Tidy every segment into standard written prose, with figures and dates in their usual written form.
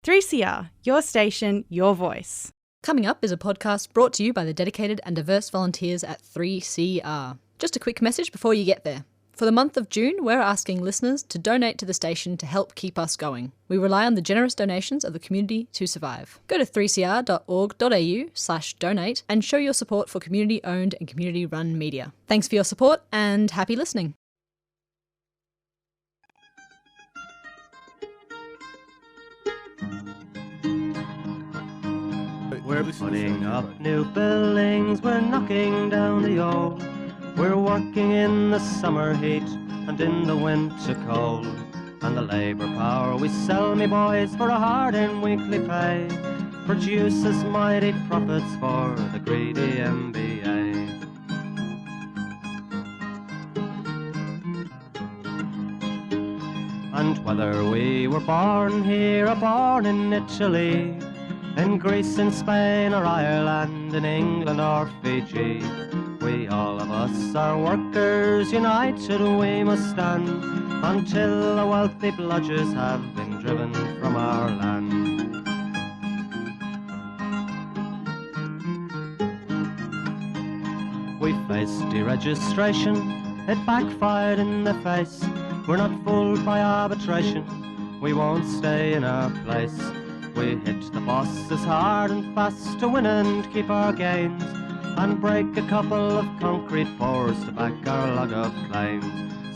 3CR, your station, your voice. Coming up is a podcast brought to you by the dedicated and diverse volunteers at 3CR. Just a quick message before you get there. For the month of June, we're asking listeners to donate to the station to help keep us going. We rely on the generous donations of the community to survive. Go to 3cr.org.au/donate and show your support for community-owned and community-run media. Thanks for your support and happy listening. We're putting up new buildings, we're knocking down the old. We're working in the summer heat and in the winter cold. And the labour power we sell, me boys, for a hard-earned weekly pay produces mighty profits for the greedy MBA. And whether we were born here or born in Italy, in Greece, in Spain or Ireland, in England or Fiji, we all of us are workers, united we must stand, until the wealthy bludgers have been driven from our land. We faced deregistration, it backfired in the face. We're not fooled by arbitration, we won't stay in our place. We hit the bosses hard and fast to win and keep our gains, and break a couple of concrete pours to back our log of claims.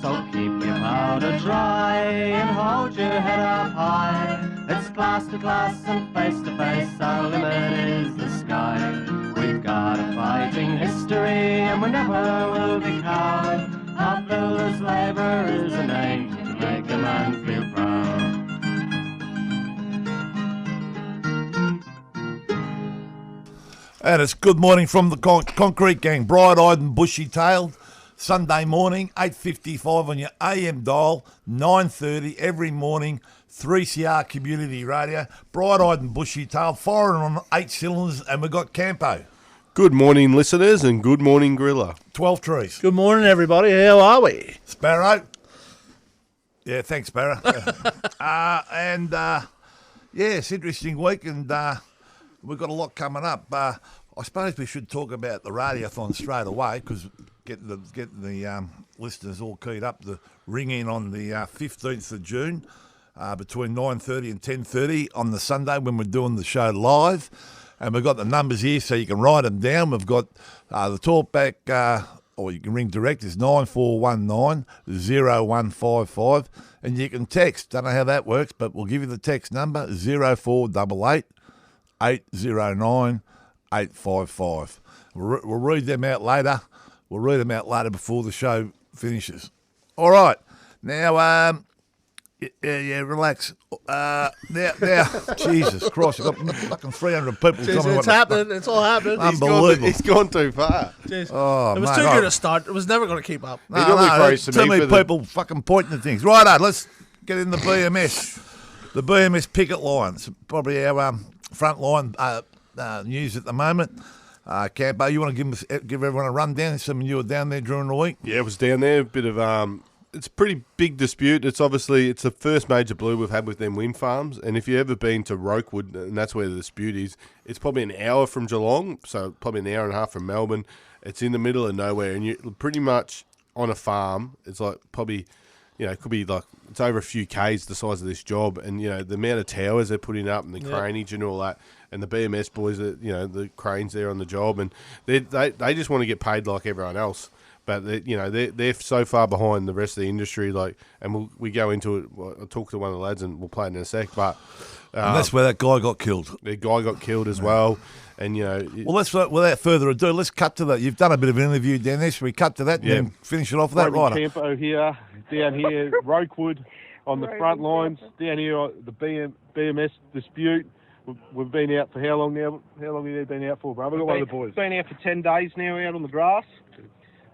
So keep your powder dry and hold your head up high. It's class to class and face to face, our limit is the sky. We've got a fighting history and we never will be cowed. Our builders' labour is a name to make a man feel proud. And it's good morning from the Concrete Gang, bright-eyed and bushy-tailed. Sunday morning, 8:55 on your AM dial, 9:30 every morning, 3CR Community Radio, bright-eyed and bushy-tailed, firing on 8 cylinders, and we've got Campo. Good morning, listeners, and good morning, Grilla. 12 trees. Good morning, everybody. How are we? Sparrow. Yeah, thanks, Sparrow. It's interesting week, and we've got a lot coming up. I suppose we should talk about the Radiothon straight away, because getting the listeners all keyed up. The ring in on the 15th of June between 9:30 and 10:30 on the Sunday when we're doing the show live. And we've got the numbers here so you can write them down. We've got the talkback, or you can ring direct, is 9419-0155. And you can text. Don't know how that works, but we'll give you the text number, 0488 809 855. We'll read them out later. We'll read them out later before the show finishes. All right. Now, relax. Now, Jesus Christ, I've got fucking 300 people Jeez, coming. it's happening. It's all happening. Unbelievable. He's gone too far. Jeez. Oh, it was mate, too good a start. It was never going to keep up. No, too many people fucking pointing at things. Righto, let's get in the BMS. The BMS picket lines, probably our front line news at the moment. Campo, you want to give everyone a rundown? Some of you were down there during the week. Yeah, it was down there. A bit of it's a pretty big dispute. It's the first major blue we've had with them wind farms. And if you've ever been to Rokewood, and that's where the dispute is, it's probably an hour from Geelong, so probably an hour and a half from Melbourne. It's in the middle of nowhere, and you're pretty much on a farm. It's like probably, it could be like it's over a few Ks the size of this job, and the amount of towers they're putting up and the craneage and all that, and the BMS boys, the cranes there on the job, and they just want to get paid like everyone else. But they're so far behind the rest of the industry. And we go into it. I'll talk to one of the lads, and we'll play it in a sec. But and that's where that guy got killed. The guy got killed as well. And well, without further ado, let's cut to that. You've done a bit of an interview down there. Should we cut to that and then finish it off with that, right? Campo here, down here, Rokewood on the front lines, down here the BMS dispute. We've been out for how long now? How long have you been out for, brother? One of the boys. Been out for 10 days now, out on the grass.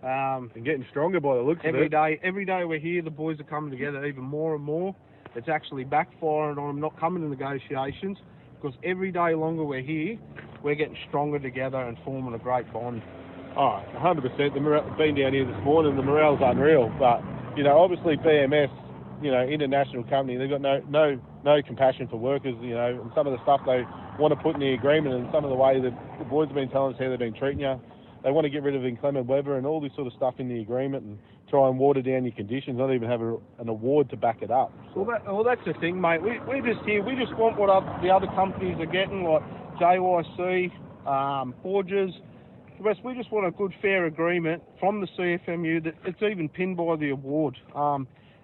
And getting stronger by the looks of it. Every day we're here, the boys are coming together even more and more. It's actually backfiring on them not coming to negotiations, because every day longer we're here, we're getting stronger together and forming a great bond. Oh, 100%. Been down here this morning, the morale's unreal. But, obviously BMS, international company, they've got no no compassion for workers, you know, and some of the stuff they want to put in the agreement, and some of the way that the boys have been telling us how they've been treating you. They want to get rid of inclement weather and all this sort of stuff in the agreement and try and water down your conditions, not even have an award to back it up. So. Well, that's the thing, mate. We're just here. We just want what the other companies are getting, like JYC, Forges. We just want a good, fair agreement from the CFMU that it's even pinned by the award.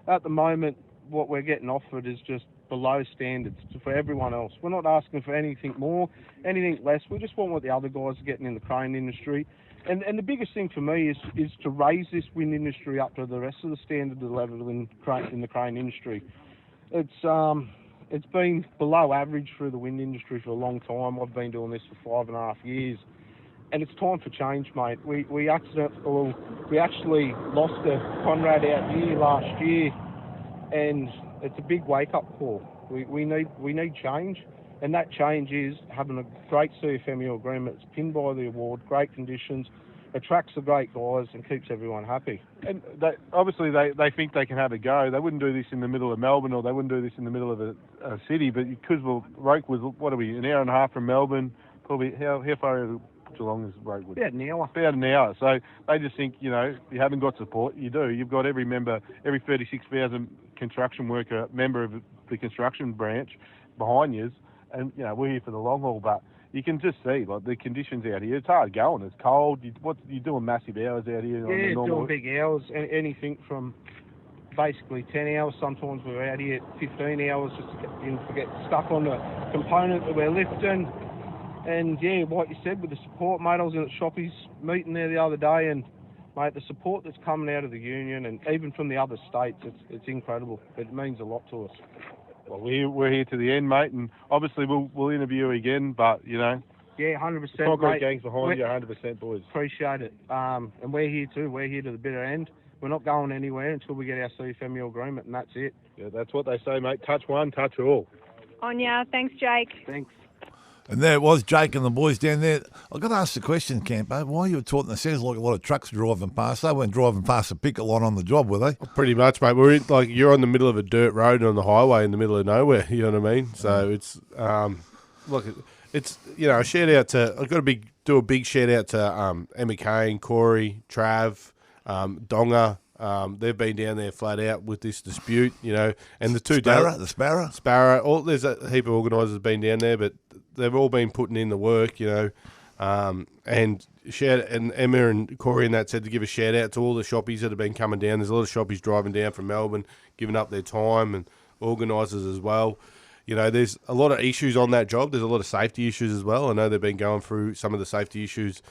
At the moment, what we're getting offered is just below standards for everyone else. We're not asking for anything more, anything less. We just want what the other guys are getting in the crane industry. And the biggest thing for me is to raise this wind industry up to the rest of the standard level in the crane industry. It's been below average through the wind industry for a long time. I've been doing this for 5.5 years. And it's time for change, mate. We actually lost a Conrad out here last year, and it's a big wake-up call. We need change, and that change is having a great CFMEU agreement. It's pinned by the award, great conditions, attracts the great guys, and keeps everyone happy. And obviously they think they can have a go. They wouldn't do this in the middle of Melbourne, or they wouldn't do this in the middle of a city, but because Rokewood, what are we, an hour and a half from Melbourne? Probably how far is Geelong is Rokewood? About an hour. About an hour. So they just think, you know, you haven't got support. You do. You've got every 36,000 construction worker member of the construction branch behind you, and you know we're here for the long haul. But you can just see like the conditions out here. It's hard going. It's cold. You're doing massive hours out here. Yeah, on the normal. doing big hours. Anything from basically 10 hours. Sometimes we're out here at 15 hours just to get stuck on the component that we're lifting. And yeah, like you said, with the support, mate, I was at Shoppy's meeting there the other day, and mate, the support that's coming out of the union and even from the other states, it's incredible. It means a lot to us. Well, we're here to the end, mate, and obviously we'll interview you again, but you know. Yeah, 100%. Concrete gang's behind you, 100%, boys. Appreciate it. And we're here too. We're here to the bitter end. We're not going anywhere until we get our CFMEU agreement, and that's it. Yeah, that's what they say, mate. Touch one, touch all. On ya. Thanks, Jake. Thanks. And there it was, Jake and the boys down there. I've got to ask the question, Campo, why you were talking? It sounds like a lot of trucks driving past. They weren't driving past a picket line on the job, were they? Pretty much, mate. We're in, like, you're on the middle of a dirt road on the highway in the middle of nowhere. You know what I mean? So it's look, it's a shout out to. I've got to do a big shout out to Emma Kane, Corey, Trav, Donga. They've been down there flat out with this dispute, you know, and the two Sparrow. There's a heap of organisers been down there, but they've all been putting in the work, you know, and Emma and Corey and that said to give a shout out to all the shoppies that have been coming down. There's a lot of shoppies driving down from Melbourne, giving up their time, and organisers as well. You know, there's a lot of issues on that job. There's a lot of safety issues as well. I know they've been going through some of the safety issues,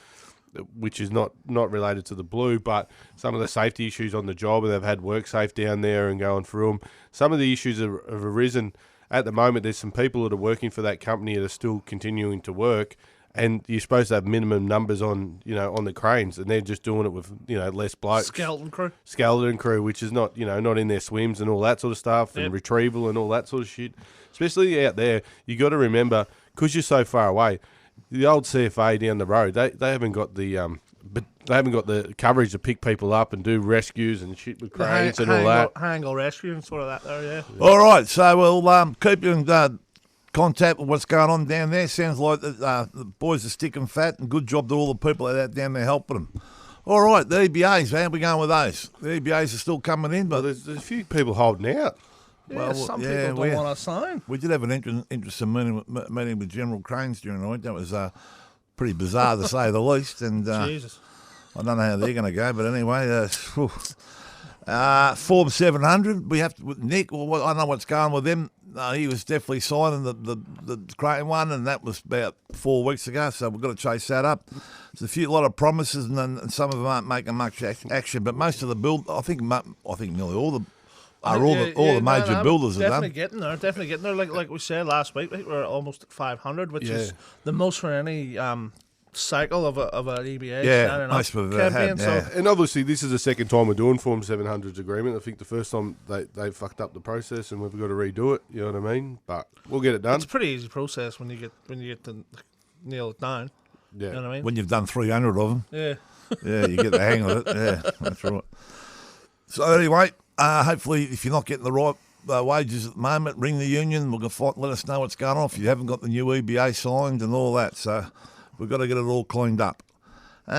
which is not related to the blue, but some of the safety issues on the job, and they've had work safe down there and going through them. Some of the issues have arisen at the moment. There's some people that are working for that company that are still continuing to work, and you're supposed to have minimum numbers on the cranes, and they're just doing it with less blokes. Skeleton crew, which is not in their swims and all that sort of stuff, and retrieval and all that sort of shit. Especially out there, you got to remember, because you're so far away. The old CFA down the road, they haven't got the coverage to pick people up and do rescues and shit with cranes and all that. Hang rescue and sort of that there, yeah. All right, so we'll keep you in contact with what's going on down there. Sounds like the boys are sticking fat, and good job to all the people that are out down there helping them. All right, the EBAs, how are we going with those? The EBAs are still coming in, but there's a few people holding out. Yeah, some people don't want to sign. We did have an interesting meeting with General Cranes during the week. That was pretty bizarre to say the least. And Jesus. I don't know how they're going to go, but anyway, Form 700. We have to, with Nick. Well, I don't know what's going with them. He was definitely signing the crane one, and that was about 4 weeks ago. So we've got to chase that up. There's a lot of promises, and some of them aren't making much action. But most of the build, I think nearly all the. All the major builders are done. Definitely getting there. Like we said last week, I think we're almost at 500, which is the most for any cycle of an EBA. Yeah, most of it had. Yeah. And obviously, this is the second time we're doing Form 700's agreement. I think the first time they fucked up the process, and we've got to redo it. You know what I mean? But we'll get it done. It's a pretty easy process when you get to nail it down. Yeah, you know what I mean? When you've done 300 of them. Yeah. Yeah, you get the hang of it. Yeah, that's right. So anyway. Hopefully, if you're not getting the right wages at the moment. Ring the union. Let us know what's going on if you haven't got the new EBA signed and all that. So we've got to get it all cleaned up. From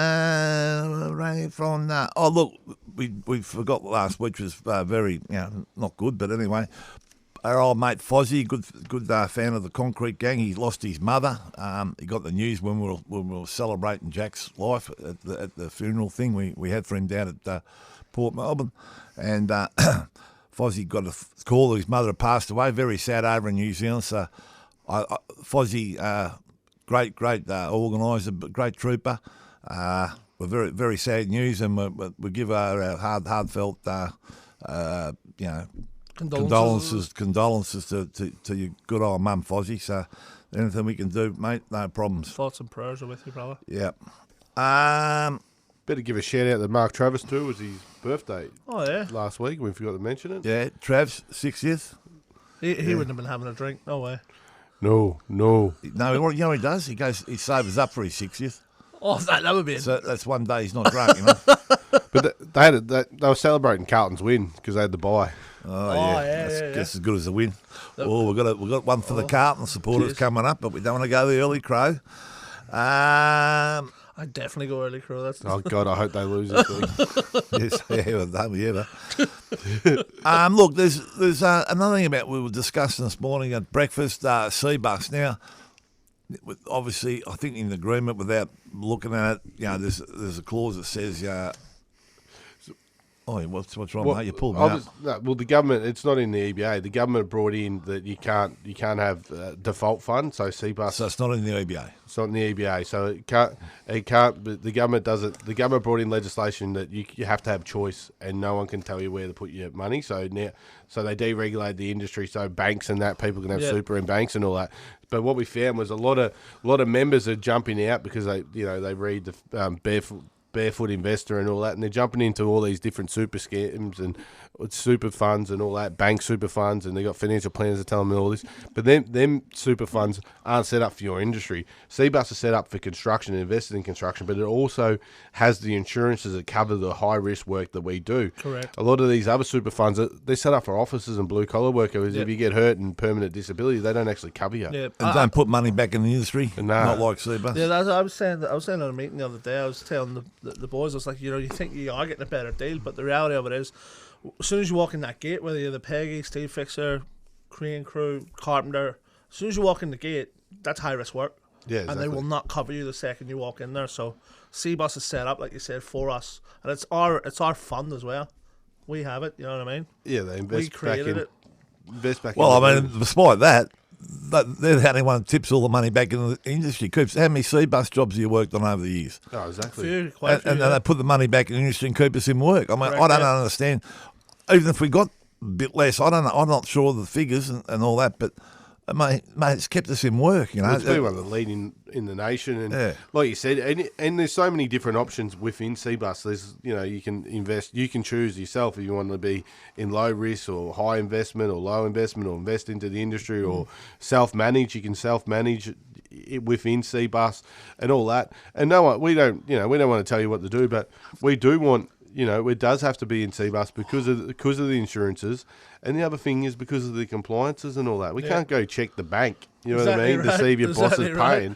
that. Oh, look, we forgot last week, which was very, not good, but anyway. Our old mate Fozzie, good fan of the Concrete Gang. He lost his mother. He got the news when we were celebrating Jack's life at the funeral thing we had for him down at Port Melbourne, and Fozzie got a call that his mother had passed away. Very sad over in New Zealand. So, Fozzie, great organiser, great trooper. We're very, very sad news, and we give our heartfelt, condolences to your good old mum, Fozzie. So anything we can do, mate, no problems. Thoughts and prayers are with you, brother. Yeah. Better give a shout out to Mark Travis too. It was his birthday. Oh yeah. Last week, we forgot to mention it. Yeah, Trav's 60th. He wouldn't have been having a drink. No way. No. No, you know what he does? He sobers up for his 60th. Oh, that would be it. So that's one day he's not drunk, But they were celebrating Carlton's win because they had the bye. Oh yeah, that's as good as a win. We've got one for the Carlton supporters coming up, but we don't want to go the early crow. I'd definitely go early crow. That's Oh God, I hope they lose this week. Yes, look, there's another thing about we were discussing this morning at breakfast. CBUS now. Obviously, I think in agreement without looking at it, there's a clause that says, what's wrong, mate? You pulled me up. Well, the government, it's not in the EBA. The government brought in that you can't have default fund, so CBUS. So it's not in the EBA. It's not in the EBA, so it can't. But the government does it. The government brought in legislation that you have to have choice, and no one can tell you where to put your money. So they deregulated the industry, so banks and that people can have super in banks and all that. But what we found was a lot of members are jumping out because they read the Barefoot Investor and all that, and they're jumping into all these different super schemes and super funds and all that, bank super funds, and they got financial planners that tell them all this. But them super funds aren't set up for your industry. CBUS is set up for construction and invested in construction, but it also has the insurances that cover the high risk work that we do. Correct. A lot of these other super funds, they're set up for officers and blue collar workers. If you get hurt and permanent disability, they don't actually cover you. Yep. And don't put money back in the industry. Nah. Not like CBUS. Yeah, I was saying at a meeting the other day. I was telling the boys, I was like, you think you are getting a better deal, but the reality of it is, as soon as you walk in that gate, whether you're the Peggy, steel fixer, crane crew, carpenter, as soon as you walk in the gate, that's high risk work. Yeah, exactly. And they will not cover you the second you walk in there. So CBUS is set up, like you said, for us, and it's our fund as well. We have it. You know what I mean? Yeah, they invest. We created it. Invest back. Well, I mean, despite that, they're the only one that tips all the money back in the industry. Coops, how many CBUS jobs have you worked on over the years? Oh, exactly. Quite a few, and they put the money back in the industry and keep us in work. I mean, I don't understand. Even if we got a bit less, I don't know. I'm not sure of the figures and all that, but mate, it's kept us in work. You know, it's been one of the leading in the nation, and like you said, and there's so many different options within CBUS. There's you can invest, you can choose yourself if you want to be in low risk or high investment or low investment, or invest into the industry or self-manage. You can self-manage it within CBUS and all that. And we don't want to tell you what to do, but we do want. It does have to be in CBUS because of the insurances, and the other thing is because of the compliances and all that. We can't go check the bank, what I mean, to see if your boss is paying.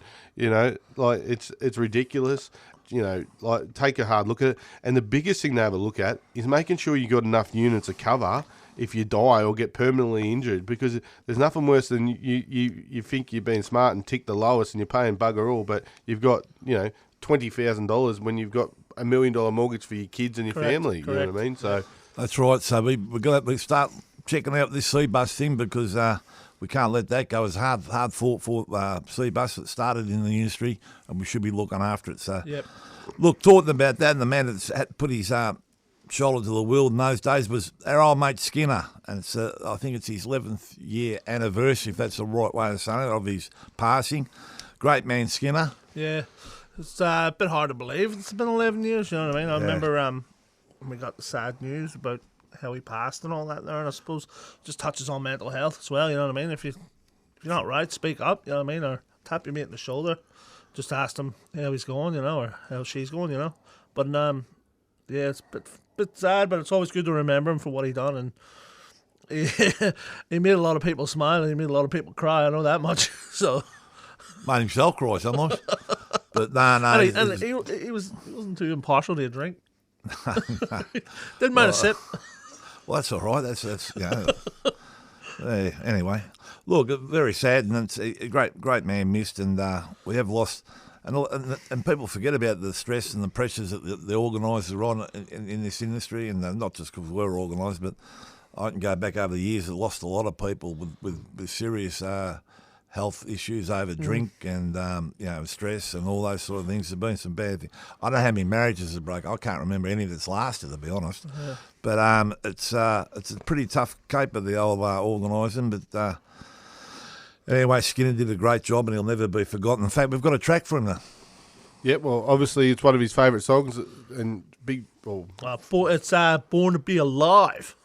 Like it's ridiculous. Like take a hard look at it. And the biggest thing to have a look at is making sure you got enough units of cover if you die or get permanently injured, because there's nothing worse than you think you're being smart and tick the lowest and you're paying bugger all, but you've got $20,000 when you've got $1 million mortgage for your kids and your family. You know what I mean? So that's right. So we've got to start checking out this CBUS thing, because we can't let that go. It's hard fought for CBUS that started in the industry, and we should be looking after it. So, look, talking about that, and the man that's had put his shoulder to the wheel in those days was our old mate Skinner, and it's I think it's his 11th year anniversary, if that's the right way of saying it, of his passing. Great man, Skinner. Yeah. It's a bit hard to believe. It's been 11 years, you know what I mean? I remember when we got the sad news about how he passed and all that there, and I suppose just touches on mental health as well, you know what I mean? If you're not right, speak up, you know what I mean? Or tap your mate on the shoulder. Just ask him how he's going, or how she's going, But, it's a bit sad, but it's always good to remember him for what he done. And he made a lot of people smile and he made a lot of people cry. I know that much. So Made himself cry sometimes. But no. and he wasn't too impartial to a drink. Didn't mind a sip. Well, that's all right. That's anyway, look, very sad, and it's a great man missed, and we have lost, and people forget about the stress and the pressures that the organisers are on in this industry, and not just because we're organised, but I can go back over the years. It lost a lot of people with serious health issues over drink and stress and all those sort of things. There's been some bad things. I don't know how many marriages have broken. I can't remember any that's lasted, to be honest. Yeah. But it's a pretty tough caper, the old organising. But anyway, Skinner did a great job, and he'll never be forgotten. In fact, we've got a track for him now. Yeah, well, obviously it's one of his favourite songs, and big. Well, it's "Born to Be Alive."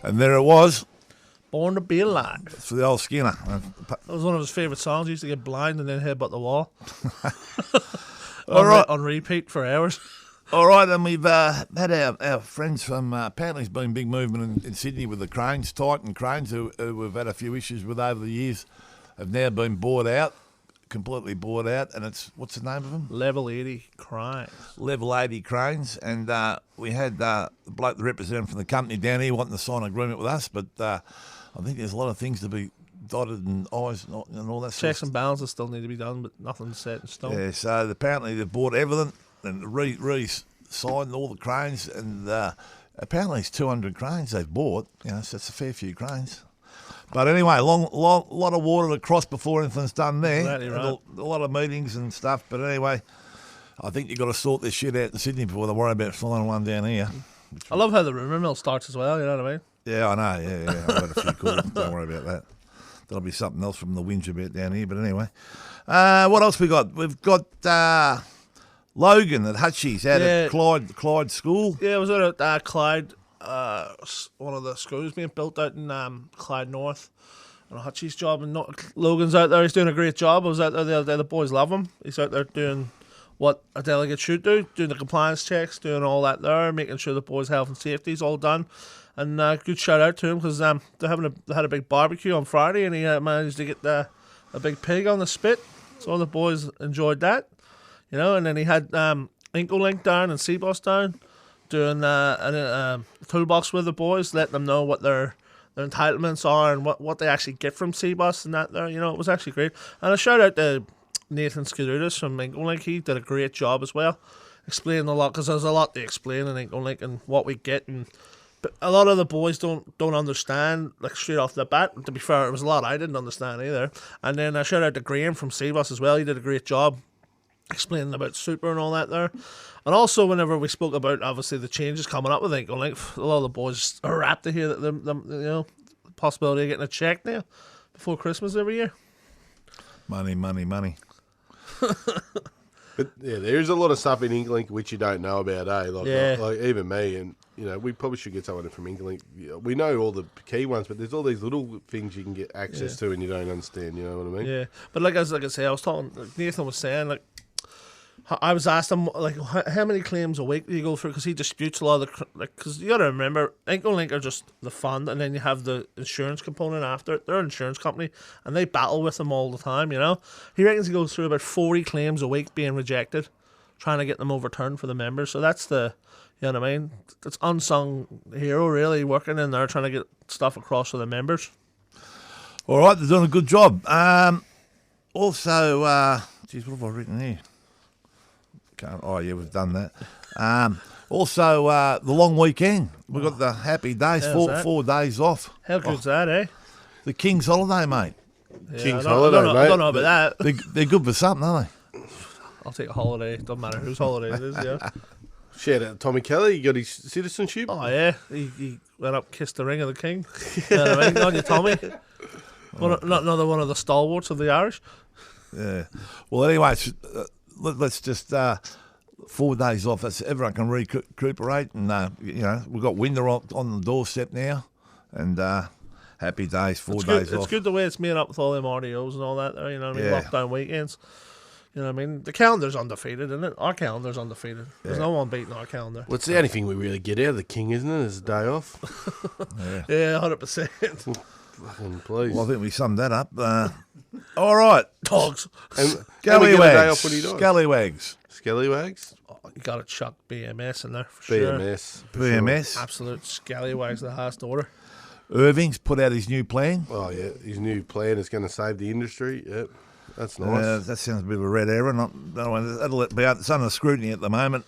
And there it was. Born to Be Alive. It's for the old Skinner. That was one of his favourite songs. He used to get blind and then headbutt the wall. All right. On repeat for hours. All right, and we've had our friends from, apparently there's been a big movement in Sydney with the cranes, Titan cranes, who we've had a few issues with over the years, have now been bought out, completely bought out, and it's, what's the name of them? Level 80 Cranes. Level 80 Cranes, and we had the bloke, the representative from the company down here wanting to sign an agreement with us, but I think there's a lot of things to be dotted and I's and all that sort of Checks and balances still need to be done, but nothing's set in stone. Yeah, so apparently they've bought everything and re-signed all the cranes, and apparently it's 200 cranes they've bought, so that's a fair few cranes. But anyway, lot of water to cross before anything's done there. Exactly right. A lot of meetings and stuff, but anyway, I think you've got to sort this shit out in Sydney before they worry about flying one down here. I love how the rumour mill starts as well, you know what I mean? Yeah, I know. Yeah. I've had a few calls. Don't worry about that. That'll be something else from the whinge a bit down here. But anyway, what else we got? We've got Logan at Hutchies out at Clyde School. Yeah, I was out at Clyde, one of the schools being built out in Clyde North. And a Hutchies job, and Logan's out there. He's doing a great job. I was out there the other day. The boys love him. He's out there doing what a delegate should do, doing the compliance checks, doing all that there, making sure the boys' health and safety is all done. And good shout out to him because they had a big barbecue on Friday, and he managed to get a big pig on the spit. So all the boys enjoyed that, you know. And then he had Incolink down and CBUS down doing a toolbox with the boys, letting them know what their entitlements are and what they actually get from CBUS and that there. You know, it was actually great. And a shout out to Nathan Skidudis from Incolink. He did a great job as well, explaining a lot, because there's a lot to explain in Incolink and what we get. But a lot of the boys don't understand, like, straight off the bat. To be fair, it was a lot I didn't understand either. And then a shout out to Graham from CBUS as well. He did a great job explaining about super and all that there. And also, whenever we spoke about, obviously, the changes coming up with Incolink, a lot of the boys are rapt to hear that the possibility of getting a check now before Christmas every year. Money. But yeah, there's a lot of stuff in Incolink which you don't know about, eh? Like even me, and you know, we probably should get someone from Incolink. We know all the key ones, but there's all these little things you can get access to and you don't understand. You know what I mean? Yeah, but like I say, I was talking. Nathan was saying, like, I was asked him, like, how many claims a week do you go through? Because he disputes a lot of the, like, because you got to remember, Incolink are just the fund, and then you have the insurance component after it. They're an insurance company, and they battle with them all the time, you know? He reckons he goes through about 40 claims a week being rejected, trying to get them overturned for the members. So that's the, you know what I mean? It's unsung hero, really, working in there, trying to get stuff across to the members. All right, they're doing a good job. Also, geez, what have I written here? Oh, yeah, we've done that. Also, the long weekend. We've got the happy days, four days off. How good's that, eh? The King's holiday, mate. Yeah, King's holiday, mate. I don't know about that. They're good for something, aren't they? I'll take a holiday. Doesn't matter whose holiday it is, yeah. Shout out to Tommy Kelly. You got his citizenship. Oh, yeah. He went up, kissed the ring of the King. You know what I mean? On you, Tommy. Not another one of the stalwarts of the Irish. Yeah. Well, anyway, let's just 4 days off. That's everyone can recuperate, and you know, we've got winter on the doorstep now, and happy days. 4 days off. It's good the way it's made up with all them RDOs and all that there. You know what I mean? Yeah. Lockdown weekends. You know what I mean? The calendar's undefeated, isn't it? Our calendar's undefeated. There's no one beating our calendar. Well, it's the only thing we really get out of the King, isn't it? Is a day off. Yeah, 100%. Fucking please. Well, I think we summed that up. All right, Dogs. Scallywags. Scallywags. Oh, you got to chuck BMS in there for sure. BMS. Absolute Scallywags the highest order. Irving's put out his new plan. Oh, yeah. His new plan is going to save the industry. Yep. That's nice. That sounds a bit of a red error. That'll be out. It's under scrutiny at the moment.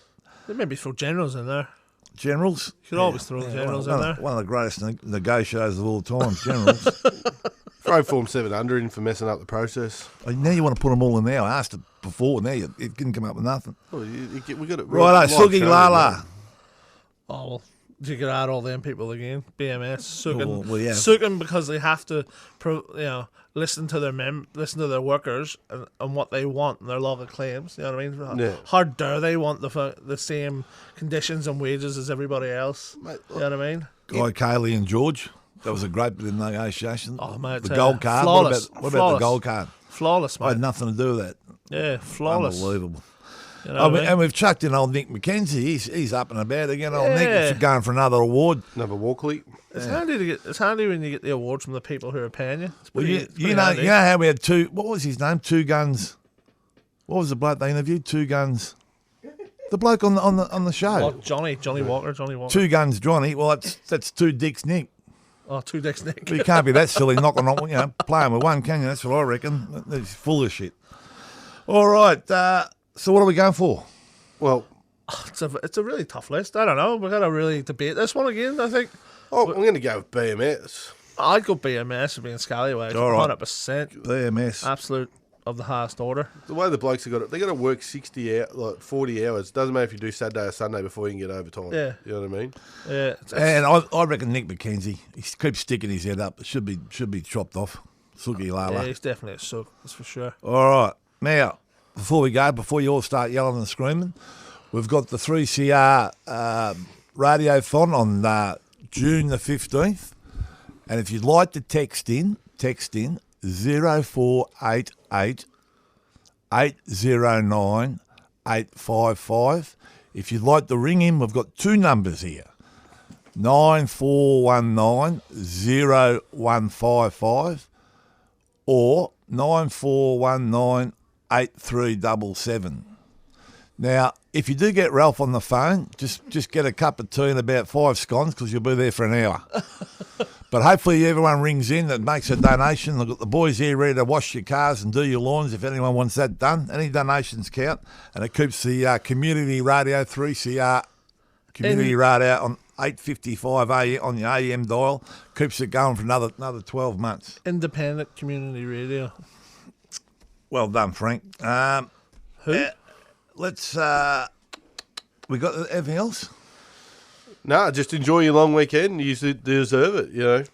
They maybe throw generals in there. Generals? You could always throw generals in there. One of the greatest negotiators of all time, generals. Throw Form 700 in for messing up the process. Now you want to put them all in there. I asked it before. Now it didn't come up with nothing. Well, we got it right. Sugi Lala. Oh, well, you could add all them people again. BMS, Sookin. Well, yeah. Sookin, because they have to, listen to their workers and what they want and their log of claims. You know what I mean? Yeah. How dare they want the same conditions and wages as everybody else? Mate, you know what I mean? Guy Cayley and George. That was a great bit of negotiation. Oh, mate, the gold card. Flawless. What about the gold card? Flawless, mate. I had nothing to do with that. Yeah, flawless. Unbelievable. You know what I mean? And we've chucked in old Nick McKenzie. He's up and about again. Old Nick going for another award. Another Walkley. It's handy when you get the awards from the people who are paying you. Well, you know how we had two. What was his name? Two Guns. What was the bloke they interviewed? Two Guns. The bloke on the show. Oh, Johnny Walker. Two Guns, Johnny. Well, that's Two Dicks, Nick. Oh, Two Dicks, Nick. But you can't be that silly knocking on, playing with one, can you? That's what I reckon. It's full of shit. All right. So what are we going for? Well, it's a really tough list. I don't know. We're gonna really debate this one again, I think. Oh, I'm going to go with BMS. I'd go BMS and being Scallywags. All right. 100%. BMS. Absolute of the highest order. The way the blokes have got it, they got to work 40 hours. Doesn't matter if you do Saturday or Sunday before you can get overtime. Yeah. You know what I mean? Yeah. And I reckon Nick McKenzie, he keeps sticking his head up. It should be chopped off. Sookie Lala. Yeah, he's definitely a sook, that's for sure. All right. Now, before you all start yelling and screaming, we've got the 3CR Radiothon on June the 15th. And if you'd like to text in 0488 809 855. If you'd like to ring in, we've got two numbers here. 9419 0155 or 9419 8377. Now, if you do get Ralph on the phone, just get a cup of tea and about 5 scones because you'll be there for an hour. But hopefully everyone rings in that makes a donation. They've got the boys here ready to wash your cars and do your lawns if anyone wants that done. Any donations count, and it keeps the community radio, 3CR community radio on 8:55 AM on the AM dial. Keeps it going for another 12 months. Independent community radio. Well done, Frank. Who? Let's. We got anything else? No, just enjoy your long weekend. You deserve it, you know. At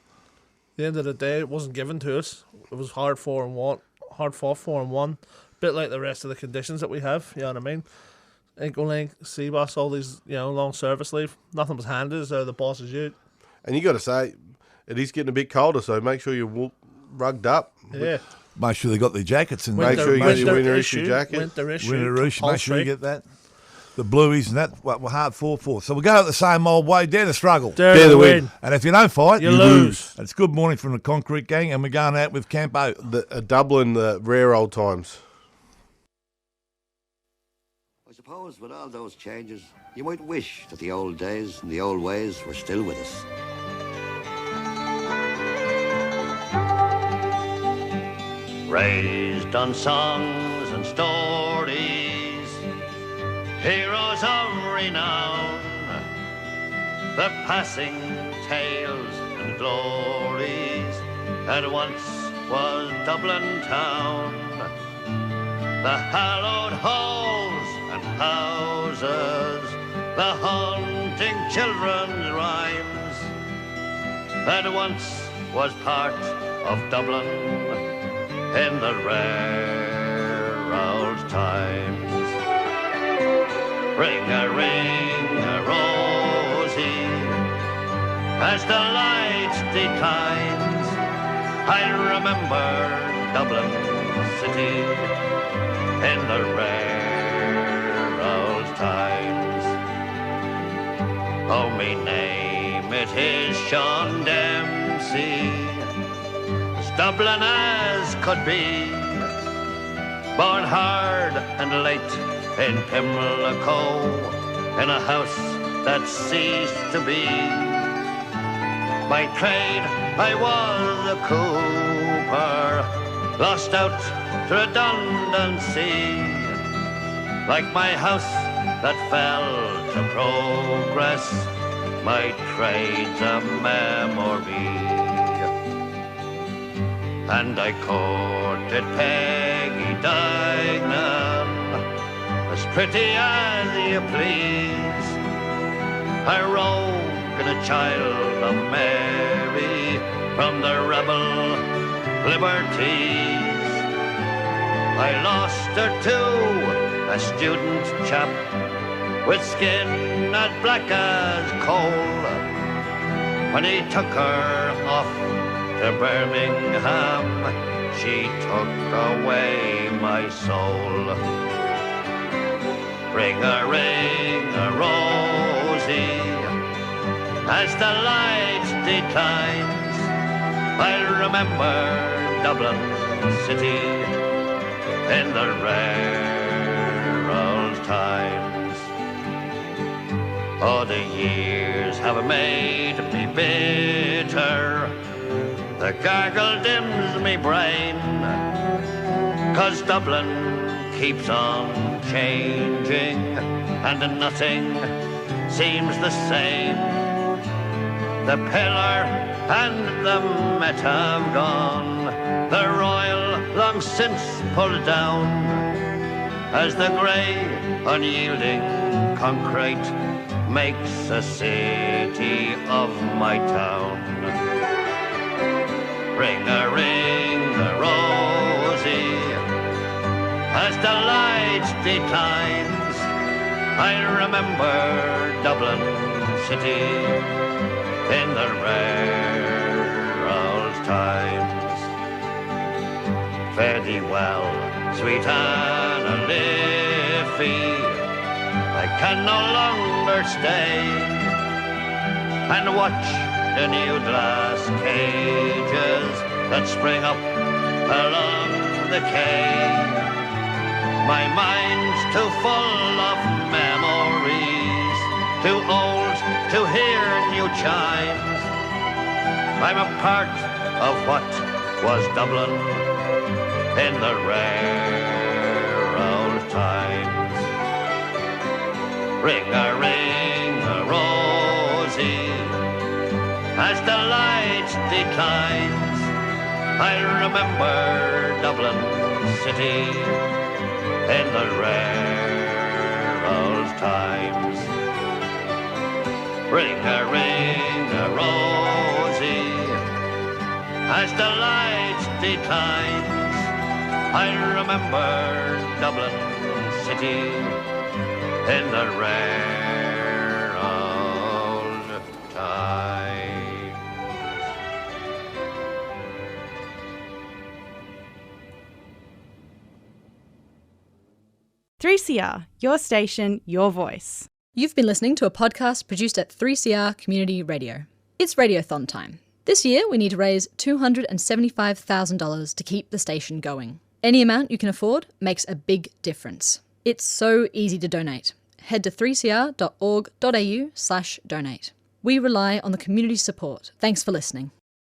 the end of the day, it wasn't given to us. It was hard fought 4-1. Bit like the rest of the conditions that we have. You know what I mean? Ankle length, CBUS, all these, long service leave. Nothing was handed, so the boss is you. And you got to say, it is getting a bit colder, so make sure you're rugged up. Yeah. Make sure they got their jackets and make sure you got your winter issue jacket. Winter issue. Make sure you get that. The blueies and that, we're hard 4-4. So we'll go out the same old way, dare to struggle. Dare to win. And if you don't fight, you lose. It's good morning from the Concrete Gang, and we're going out with Campo. Dublin, the rare old times. I suppose with all those changes, you might wish that the old days and the old ways were still with us. Raised on songs and stories, heroes of renown, the passing tales and glories that once was Dublin town. The hallowed halls and houses, the haunting children's rhymes, that once was part of Dublin in the rare old times. Ring a rosy, as the light declines, I remember Dublin city in the rare old times. Oh, me name, it is Sean Dempsey, as Dublin as could be, born hard and late in Pimlico, in a house that ceased to be. By trade I was a cooper, lost out to redundancy, like my house that fell to progress, my trade's a memory. And I courted Peggy Dignam, as pretty as you please, a rogue and a child of Mary from the rebel liberties. I lost her to a student chap with skin as black as coal, when he took her off to Birmingham, she took away my soul. Ring a rosy, as the light declines, I'll remember Dublin city in the rare old times. Oh, the years have made me bitter, the gargle dims me brain, 'cause Dublin keeps on changing and nothing seems the same. The pillar and the Met have gone, the royal long since pulled down as the grey, unyielding concrete makes a city of my town. Ring-a-rosy, as the light declines, I remember Dublin city in the rare old times. Fare thee well, sweet Anna Liffey, I can no longer stay and watch the new glass cages that spring up along the quay. My mind's too full of memories, too old to hear new chimes. I'm a part of what was Dublin in the rare old times. Ring-a-rosy, as the light declines, I remember Dublin city in the rare old times. Ring-a-rosy, as the light declines, I remember Dublin city in the rare old times. 3CR, your station, your voice. You've been listening to a podcast produced at 3CR Community Radio. It's Radiothon time. This year, we need to raise $275,000 to keep the station going. Any amount you can afford makes a big difference. It's so easy to donate. Head to 3cr.org.au/donate. We rely on the community support. Thanks for listening.